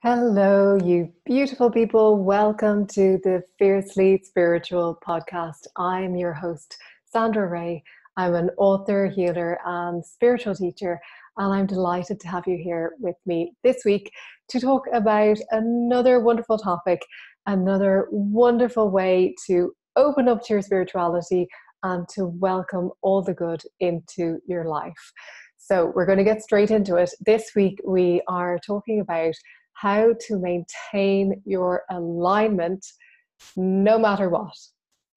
Hello, you beautiful people. Welcome to the Fiercely Spiritual podcast. I'm your host, Sandra Ray. I'm an author, healer, and spiritual teacher, and I'm delighted to have you here with me this week to talk about another wonderful topic, another wonderful way to open up to your spirituality and to welcome all the good into your life. So, we're going to get straight into it. This week, we are talking about how to maintain your alignment no matter what.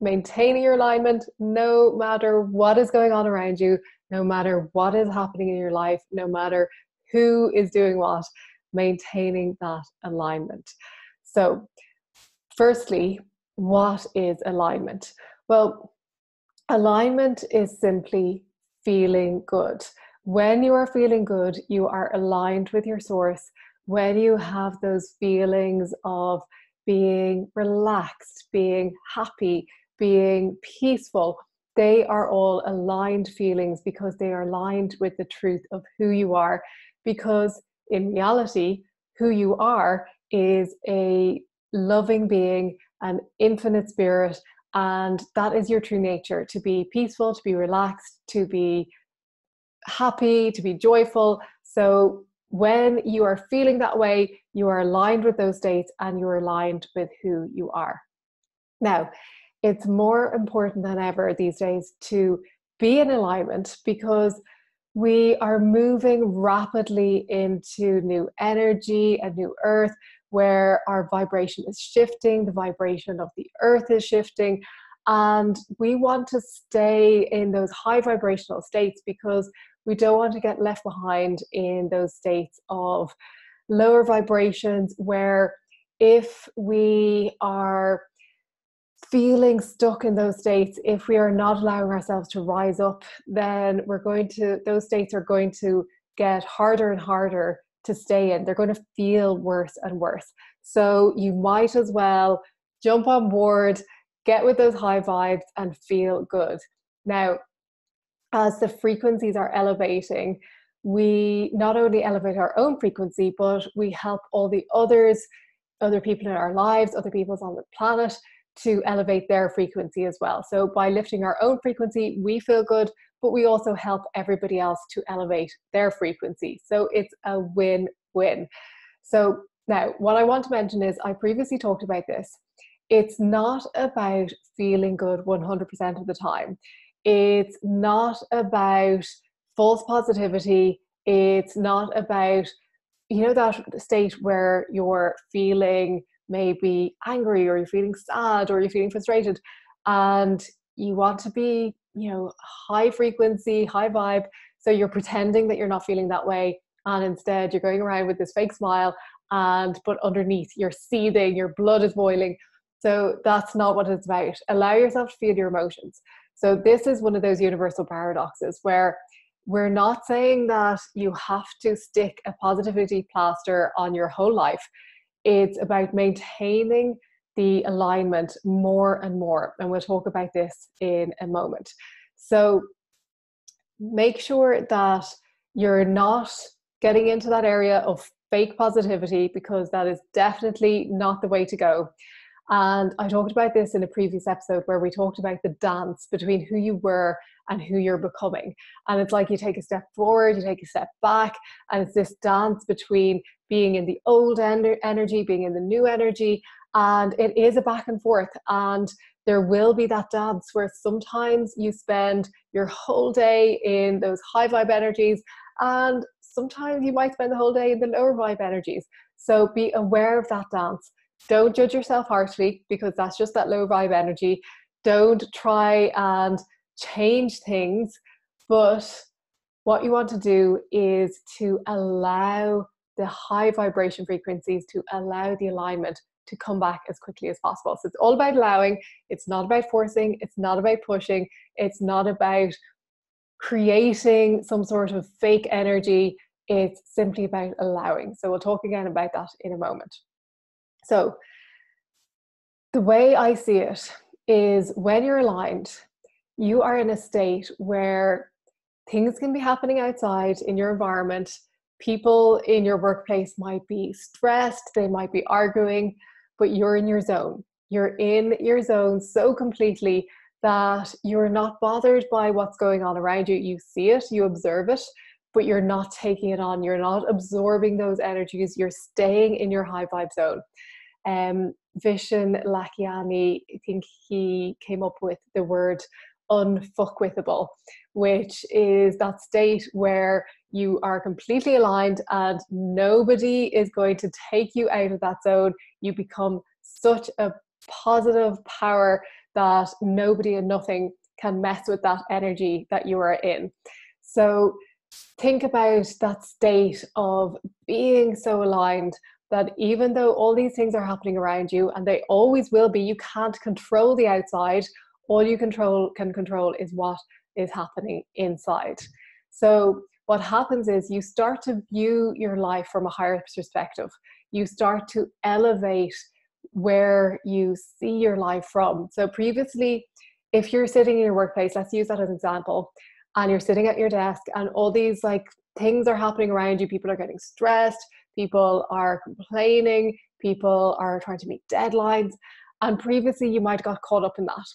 Maintaining your alignment no matter what is going on around you, no matter what is happening in your life, no matter who is doing what, maintaining that alignment. So, firstly, what is alignment? Well, alignment is simply feeling good. When you are feeling good, you are aligned with your source. When you have those feelings of being relaxed, being happy, being peaceful, they are all aligned feelings because they are aligned with the truth of who you are. Because in reality, who you are is a loving being, an infinite spirit, and that is your true nature: to be peaceful, to be relaxed, to be happy, to be joyful. So when you are feeling that way, you are aligned with those states and you're aligned with who you are. Now, it's more important than ever these days to be in alignment because we are moving rapidly into new energy, a new earth, where our vibration is shifting, the vibration of the earth is shifting, and we want to stay in those high vibrational states because we don't want to get left behind in those states of lower vibrations where if we are feeling stuck in those states, if we are not allowing ourselves to rise up, then those states are going to get harder and harder to stay in. They're going to feel worse and worse. So you might as well jump on board, get with those high vibes and feel good. Now, as the frequencies are elevating, we not only elevate our own frequency, but we help all the other people in our lives, other people on the planet, to elevate their frequency as well. So by lifting our own frequency, we feel good, but we also help everybody else to elevate their frequency. So it's a win-win. So now what I want to mention is I previously talked about this. It's not about feeling good 100% of the time. It's not about false positivity. It's not about, that state where you're feeling maybe angry or you're feeling sad or you're feeling frustrated and you want to be, high frequency, high vibe. So you're pretending that you're not feeling that way. And instead you're going around with this fake smile but underneath you're seething, your blood is boiling. So that's not what it's about. Allow yourself to feel your emotions. So this is one of those universal paradoxes where we're not saying that you have to stick a positivity plaster on your whole life. It's about maintaining the alignment more and more. And we'll talk about this in a moment. So make sure that you're not getting into that area of fake positivity because that is definitely not the way to go. And I talked about this in a previous episode where we talked about the dance between who you were and who you're becoming. And it's like you take a step forward, you take a step back, and it's this dance between being in the old energy, being in the new energy. And it is a back and forth. And there will be that dance where sometimes you spend your whole day in those high vibe energies, and sometimes you might spend the whole day in the lower vibe energies. So be aware of that dance. Don't judge yourself harshly because that's just that low vibe energy. Don't try and change things. But what you want to do is to allow the high vibration frequencies, to allow the alignment to come back as quickly as possible. So it's all about allowing. It's not about forcing. It's not about pushing. It's not about creating some sort of fake energy. It's simply about allowing. So we'll talk again about that in a moment. So the way I see it is when you're aligned, you are in a state where things can be happening outside in your environment People in your workplace might be stressed, they might be arguing, but you're in your zone. You're in your zone so completely that you're not bothered by what's going on around you. You see it, you observe it, but you're not taking it on. You're not absorbing those energies. You're staying in your high vibe zone. Vishen Lakiani, I think he came up with the word unfuckwithable, which is that state where you are completely aligned and nobody is going to take you out of that zone. You become such a positive power that nobody and nothing can mess with that energy that you are in. So think about that state of being so aligned that even though all these things are happening around you, and they always will be, you can't control the outside. All you can control is what is happening inside. So what happens is you start to view your life from a higher perspective. You start to elevate where you see your life from. So previously, if you're sitting in your workplace, let's use that as an example, and you're sitting at your desk and all these like things are happening around you, people are getting stressed, people are complaining, people are trying to meet deadlines, and previously you might have got caught up in that.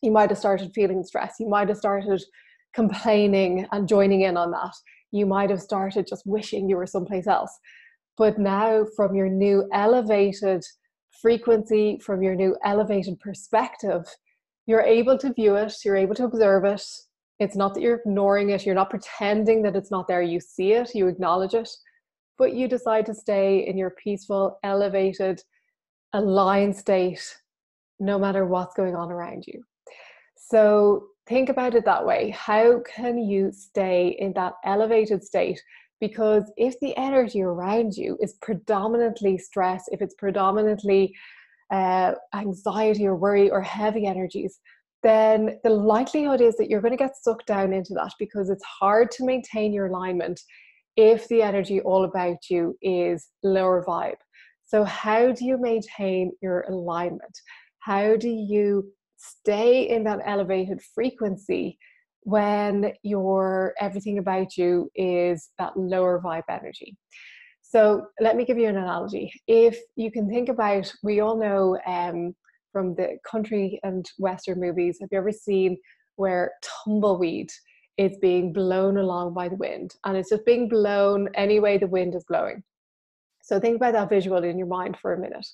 You might have started feeling stressed. You might have started complaining and joining in on that. You might have started just wishing you were someplace else. But now, from your new elevated frequency, from your new elevated perspective, you're able to view it, you're able to observe it. It's not that you're ignoring it, you're not pretending that it's not there. You see it, you acknowledge it, but you decide to stay in your peaceful, elevated, aligned state, no matter what's going on around you. So think about it that way. How can you stay in that elevated state? Because if the energy around you is predominantly stress, if it's predominantly anxiety or worry or heavy energies, then the likelihood is that you're going to get sucked down into that, because it's hard to maintain your alignment if the energy all about you is lower vibe. So how do you maintain your alignment? How do you stay in that elevated frequency when everything about you is that lower vibe energy? So let me give you an analogy. If you can think about, we all know from the country and Western movies, have you ever seen where tumbleweed is being blown along by the wind, and it's just being blown any way the wind is blowing? So think about that visual in your mind for a minute.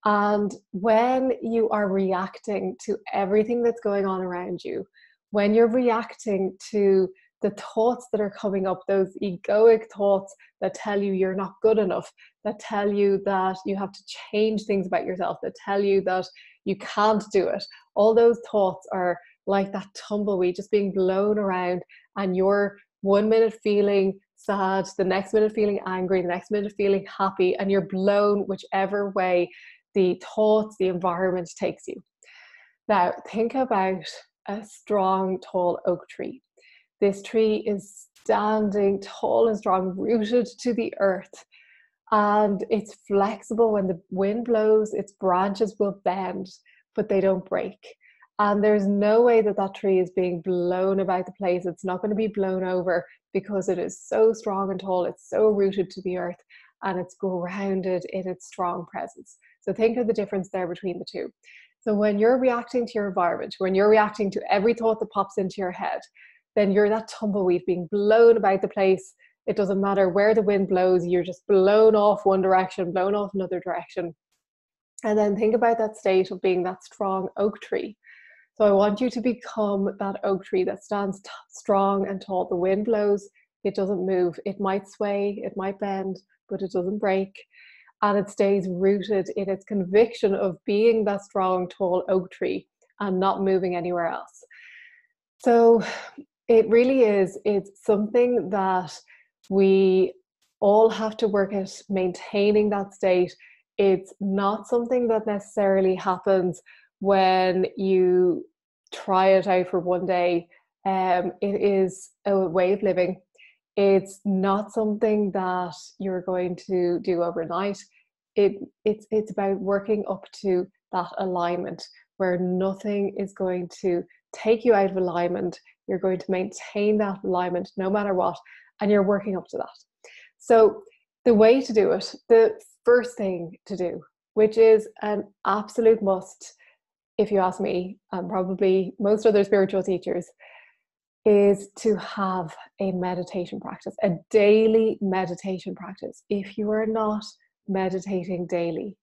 And when you are reacting to everything that's going on around you, when you're reacting to the thoughts that are coming up, those egoic thoughts that tell you you're not good enough, that tell you that you have to change things about yourself, that tell you that you can't do it, all those thoughts are like that tumbleweed just being blown around, and you're 1 minute feeling sad, the next minute feeling angry, the next minute feeling happy, and you're blown whichever way the thoughts, the environment takes you. Now, think about a strong, tall oak tree. This tree is standing tall and strong, rooted to the earth, and it's flexible. When the wind blows, its branches will bend, but they don't break. And there's no way that that tree is being blown about the place. It's not going to be blown over, because it is so strong and tall. It's so rooted to the earth, and it's grounded in its strong presence. So think of the difference there between the two. So when you're reacting to your environment, when you're reacting to every thought that pops into your head, then you're that tumbleweed being blown about the place. It doesn't matter where the wind blows, you're just blown off one direction, blown off another direction. And then think about that state of being that strong oak tree. So I want you to become that oak tree that stands strong and tall. The wind blows, it doesn't move. It might sway, it might bend, but it doesn't break. And it stays rooted in its conviction of being that strong, tall oak tree and not moving anywhere else. So it really is, it's something that we all have to work at maintaining that state. It's not something that necessarily happens when you try it out for one day. It is a way of living. It's not something that you're going to do overnight. It's about working up to that alignment where nothing is going to take you out of alignment. You're going to maintain that alignment no matter what, and you're working up to that. So the way to do it, the first thing to do, which is an absolute must, if you ask me, and probably most other spiritual teachers, is to have a meditation practice, a daily meditation practice. If you are not meditating daily,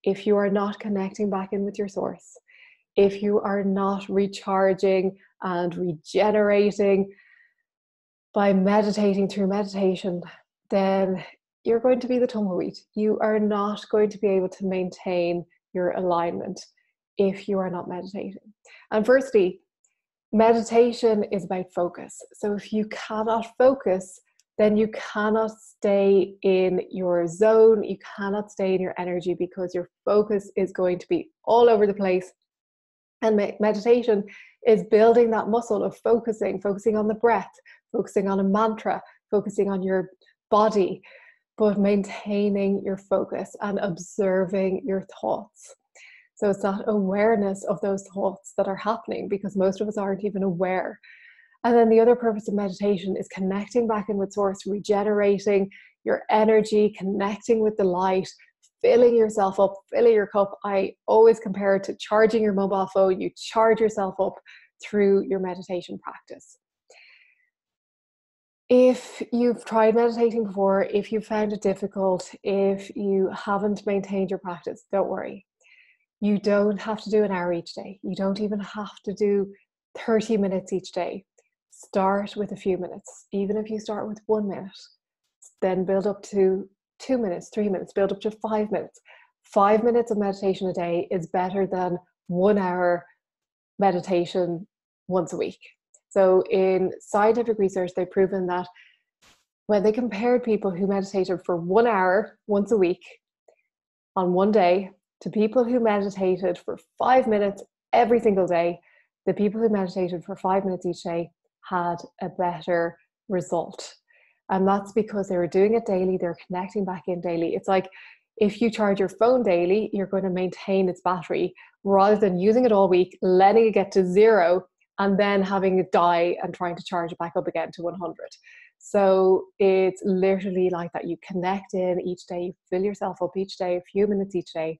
if you are not connecting back in with your source, if you are not recharging and regenerating by meditating through meditation, then you're going to be the tumbleweed. You are not going to be able to maintain your alignment if you are not meditating. And firstly, meditation is about focus. So if you cannot focus, then you cannot stay in your zone, you cannot stay in your energy, because your focus is going to be all over the place. And meditation is building that muscle of focusing on the breath, focusing on a mantra, focusing on your body, but maintaining your focus and observing your thoughts. So it's that awareness of those thoughts that are happening, because most of us aren't even aware. And then the other purpose of meditation is connecting back in with source, regenerating your energy, connecting with the light, filling yourself up, filling your cup. I always compare it to charging your mobile phone. You charge yourself up through your meditation practice. If you've tried meditating before, if you found it difficult, if you haven't maintained your practice, don't worry. You don't have to do an hour each day. You don't even have to do 30 minutes each day. Start with a few minutes. Even if you start with 1 minute, then build up to 2 minutes, 3 minutes, build up to 5 minutes. 5 minutes of meditation a day is better than 1 hour meditation once a week. So in scientific research, they've proven that when they compared people who meditated for 1 hour once a week on one day to people who meditated for 5 minutes every single day, the people who meditated for 5 minutes each day had a better result. And that's because they were doing it daily, they're connecting back in daily. It's like if you charge your phone daily, you're going to maintain its battery rather than using it all week, letting it get to 0, and then having it die and trying to charge it back up again to 100. So it's literally like that. You connect in each day, you fill yourself up each day, a few minutes each day,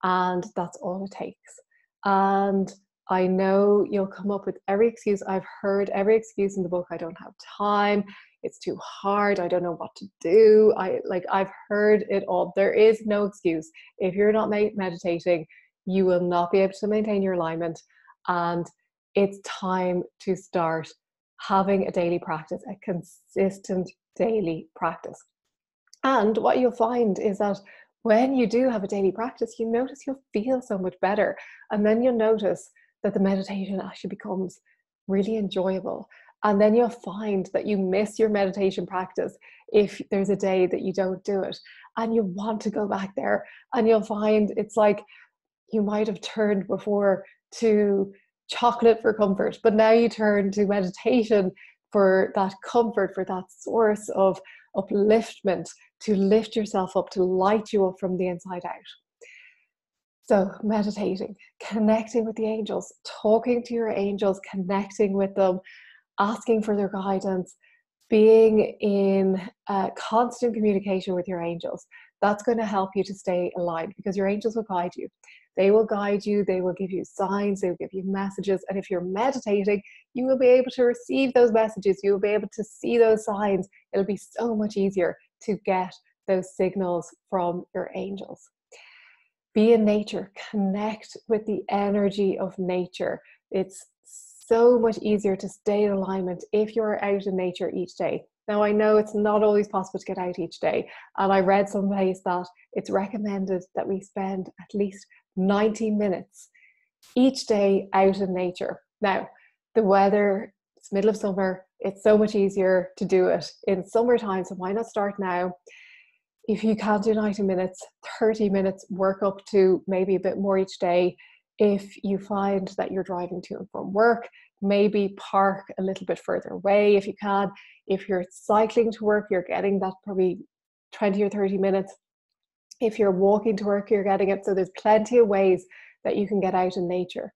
and that's all it takes. And I know you'll come up with every excuse. I've heard every excuse in the book. I don't have time. It's too hard. I don't know what to do. I've heard it all. There is no excuse. If you're not meditating, you will not be able to maintain your alignment. And it's time to start having a daily practice, a consistent daily practice. And what you'll find is that when you do have a daily practice, you notice you'll feel so much better. And then you'll notice that the meditation actually becomes really enjoyable. And then you'll find that you miss your meditation practice if there's a day that you don't do it. And you want to go back there. And you'll find it's like you might have turned before to chocolate for comfort, but now you turn to meditation for that comfort, for that source of upliftment, to lift yourself up, to light you up from the inside out. So meditating, connecting with the angels, talking to your angels, connecting with them, asking for their guidance, being in constant communication with your angels. That's going to help you to stay aligned, because your angels will guide you. They will guide you, they will give you signs, they will give you messages. And if you're meditating, you will be able to receive those messages. You will be able to see those signs. It'll be so much easier to get those signals from your angels. Be in nature, connect with the energy of nature. It's so much easier to stay in alignment if you're out in nature each day. Now, I know it's not always possible to get out each day. And I read someplace that it's recommended that we spend at least 90 minutes each day out in nature. Now, the weather, it's middle of summer, it's so much easier to do it in summertime. So why not start now? If you can't do 90 minutes, 30 minutes, work up to maybe a bit more each day. If you find that you're driving to and from work, maybe park a little bit further away if you can. If you're cycling to work, you're getting that probably 20 or 30 minutes. If you're walking to work, you're getting it. So there's plenty of ways that you can get out in nature.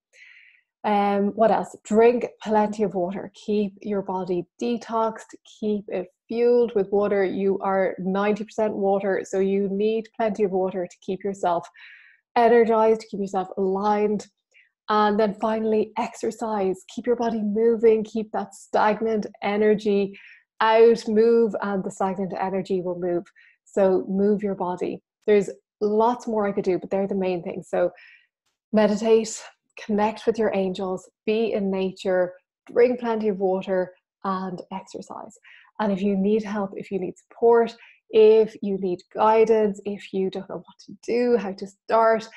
What else? Drink plenty of water. Keep your body detoxed. Keep it fueled with water. You are 90% water, so you need plenty of water to keep yourself energized, to keep yourself aligned. And then finally, exercise. Keep your body moving, keep that stagnant energy out, move, and the stagnant energy will move. So move your body. There's lots more I could do, but they're the main things. So meditate, connect with your angels, be in nature, drink plenty of water, and exercise. And if you need help, if you need support, if you need guidance, if you don't know what to do, how to start,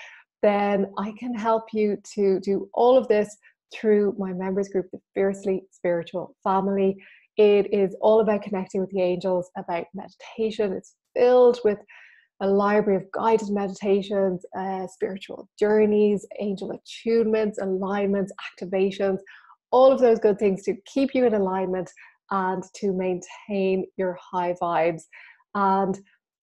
then I can help you to do all of this through my members group, the Fiercely Spiritual Family. It is all about connecting with the angels, about meditation. It's filled with a library of guided meditations, spiritual journeys, angel attunements, alignments, activations, all of those good things to keep you in alignment and to maintain your high vibes. And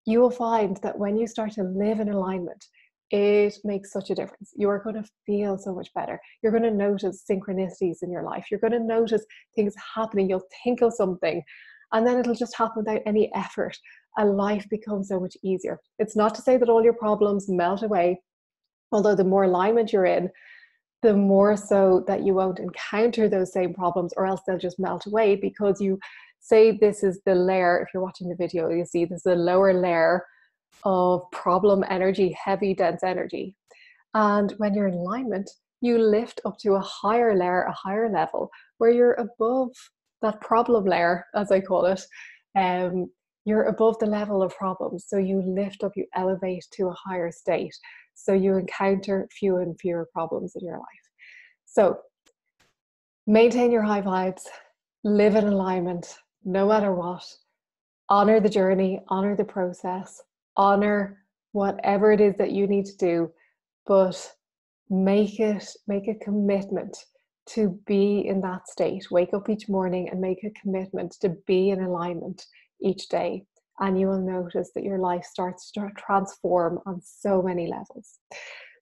you will find that when you start to live in alignment, it makes such a difference. You are going to feel so much better. You're going to notice synchronicities in your life. You're going to notice things happening. You'll think of something and then it'll just happen without any effort. And life becomes so much easier. It's not to say that all your problems melt away, although the more alignment you're in, the more so that you won't encounter those same problems, or else they'll just melt away, because you say this is the layer. If you're watching the video, you see this is the lower layer of problem energy, heavy, dense energy. And when you're in alignment, you lift up to a higher layer, a higher level, where you're above that problem layer, as I call it. You're above the level of problems. So you lift up, you elevate to a higher state. So you encounter fewer and fewer problems in your life. So maintain your high vibes, live in alignment, no matter what. Honor the journey, honor the process, honor whatever it is that you need to do, but make a commitment to be in that state. Wake up each morning and make a commitment to be in alignment each day. And you will notice that your life starts to transform on so many levels.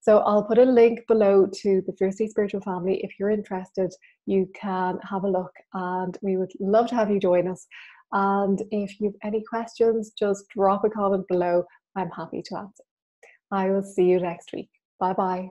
So I'll put a link below to the Fiercely Spiritual Family. If you're interested, you can have a look, and we would love to have you join us. And if you have any questions, just drop a comment below. I'm happy to answer. I will see you next week. Bye bye.